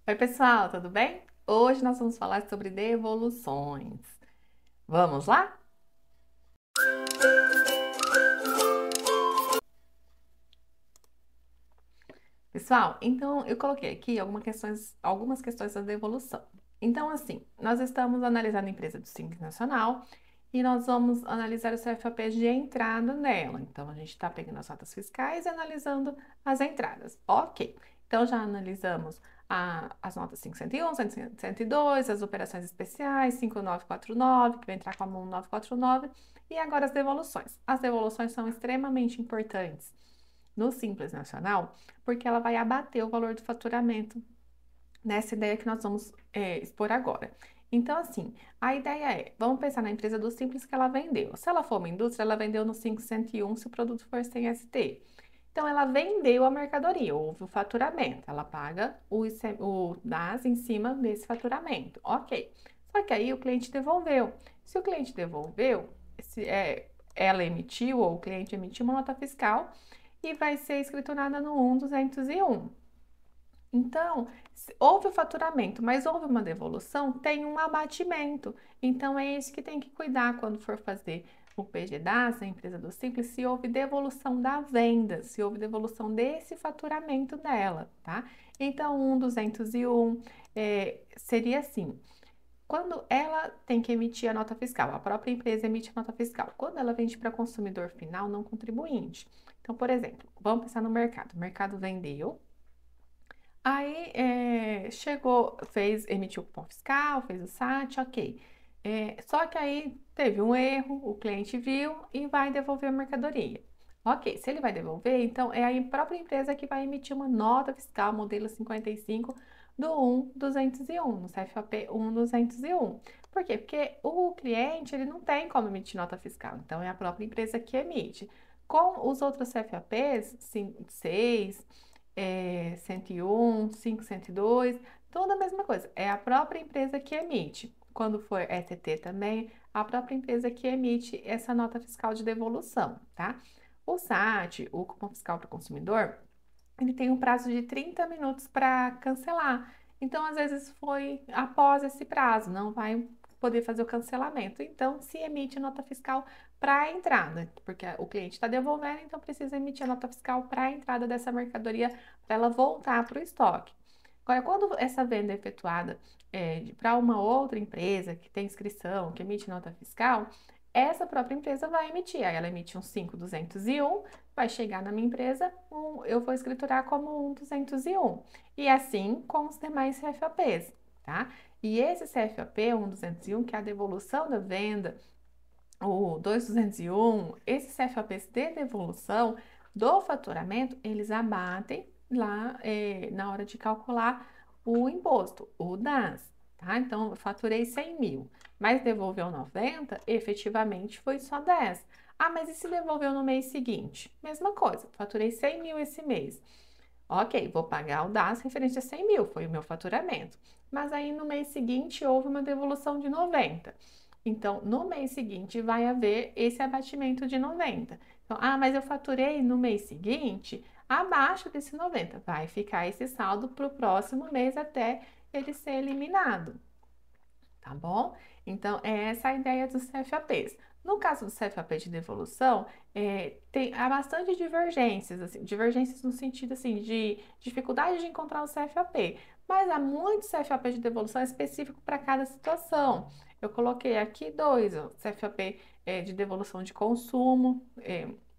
Oi, pessoal, tudo bem? Hoje nós vamos falar sobre devoluções. Vamos lá? Pessoal, então eu coloquei aqui algumas questões da devolução. Então, assim, nós estamos analisando a empresa do Simples Nacional e nós vamos analisar o CFAP de entrada nela. Então, a gente está pegando as notas fiscais e analisando as entradas. Ok. Então, já analisamos as notas 501, 102, as operações especiais, 5949, que vai entrar como 1949, e agora as devoluções. As devoluções são extremamente importantes no Simples Nacional, porque ela vai abater o valor do faturamento nessa ideia que nós vamos expor agora. Então, assim, a ideia é, vamos pensar na empresa do Simples que ela vendeu. Se ela for uma indústria, ela vendeu no 501 se o produto for sem ST. Então, ela vendeu a mercadoria, houve o faturamento, ela paga o DAS em cima desse faturamento. Ok. Só que aí o cliente devolveu. Se o cliente devolveu, ela emitiu ou o cliente emitiu uma nota fiscal e vai ser escriturada no 1.201. Então, houve o faturamento, mas houve uma devolução, tem um abatimento. Então, é isso que tem que cuidar quando for fazer o PGDAS, a empresa do Simples, se houve devolução da venda, se houve devolução desse faturamento dela, tá? Então, 1.201 seria assim. Quando ela tem que emitir a nota fiscal, a própria empresa emite a nota fiscal. Quando ela vende para consumidor final, não contribuinte. Então, por exemplo, vamos pensar no mercado. O mercado vendeu, aí chegou, emitiu o cupom fiscal, fez o SAT, ok. Só que aí teve um erro, o cliente viu e vai devolver a mercadoria. Ok, se ele vai devolver, então é a própria empresa que vai emitir uma nota fiscal modelo 55 do 1.201, no CFAP 1.201. Por quê? Porque o cliente ele não tem como emitir nota fiscal, então é a própria empresa que emite. Com os outros CFAPs, 6, 101, 5, 102, tudo a mesma coisa. É a própria empresa que emite. Quando for ST também, a própria empresa que emite essa nota fiscal de devolução, tá? O SAT, o cupom fiscal para o consumidor, ele tem um prazo de 30 minutos para cancelar. Então, às vezes foi após esse prazo, não vai poder fazer o cancelamento. Então, se emite nota fiscal para a entrada, porque o cliente está devolvendo, então precisa emitir a nota fiscal para a entrada dessa mercadoria para ela voltar para o estoque. Agora, quando essa venda é efetuada para uma outra empresa que tem inscrição, que emite nota fiscal, essa própria empresa vai emitir. Aí ela emite um 5.201, vai chegar na minha empresa, eu vou escriturar como 1.201. E assim com os demais CFAPs, tá? E esse CFAP 1.201, que é a devolução da venda, o 2.201, esses CFAPs de devolução do faturamento, eles abatem lá na hora de calcular o imposto, o DAS, tá? Então, eu faturei 100 mil, mas devolveu 90, efetivamente foi só 10. Ah, mas e se devolveu no mês seguinte? Mesma coisa, faturei 100 mil esse mês. Ok, vou pagar o DAS referente a 100 mil, foi o meu faturamento. Mas aí no mês seguinte houve uma devolução de 90. Então, no mês seguinte vai haver esse abatimento de 90. Então, mas eu faturei no mês seguinte abaixo desse 90. Vai ficar esse saldo para o próximo mês até ele ser eliminado, tá bom? Então, é essa a ideia dos CFAPs. No caso do CFAP de devolução, há bastante divergências, assim, divergências no sentido assim, de dificuldade de encontrar o CFAP, mas há muitos CFAP de devolução específico para cada situação. Eu coloquei aqui dois, ó, CFAP de devolução de consumo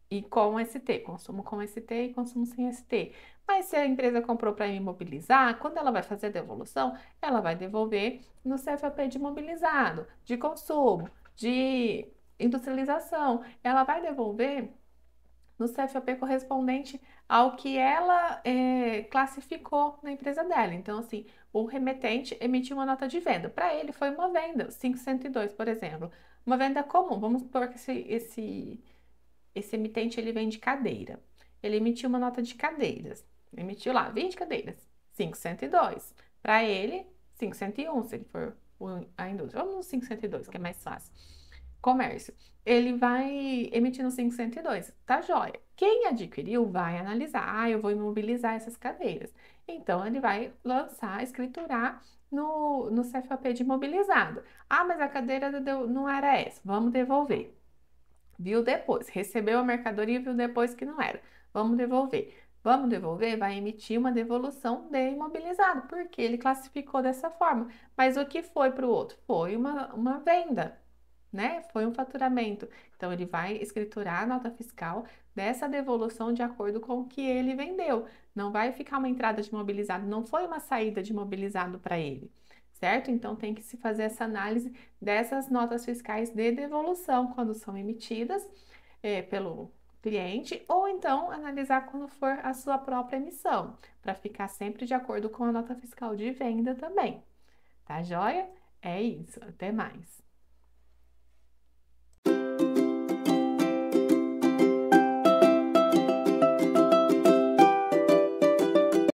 e com ST, consumo com ST e consumo sem ST. Mas se a empresa comprou para imobilizar, quando ela vai fazer a devolução, ela vai devolver no CFAP de imobilizado, de consumo, de industrialização. Ela vai devolver no CFAP correspondente ao que ela classificou na empresa dela. Então, assim, o remetente emitiu uma nota de venda. Para ele foi uma venda, 502, por exemplo. Uma venda comum. Vamos supor que esse emitente ele vende cadeira. Ele emitiu uma nota de cadeiras. Emitiu lá 20 cadeiras, 502. Para ele, 501, se ele for a indústria. Vamos no 502, que é mais fácil. Comércio. Ele vai emitir no 502, tá joia. Quem adquiriu vai analisar. Eu vou imobilizar essas cadeiras. Então, ele vai lançar, escriturar no CFAP de imobilizado. Ah, mas a cadeira não era essa, vamos devolver. Viu depois, recebeu a mercadoria e viu depois que não era. Vamos devolver. Vamos devolver, vai emitir uma devolução de imobilizado, porque ele classificou dessa forma. Mas o que foi para o outro? Foi uma venda, né? Foi um faturamento. Então, ele vai escriturar a nota fiscal dessa devolução de acordo com o que ele vendeu. Não vai ficar uma entrada de imobilizado, não foi uma saída de imobilizado para ele, certo? Então, tem que se fazer essa análise dessas notas fiscais de devolução quando são emitidas pelo cliente, ou então analisar quando for a sua própria emissão, para ficar sempre de acordo com a nota fiscal de venda também. Tá joia? É isso. Até mais.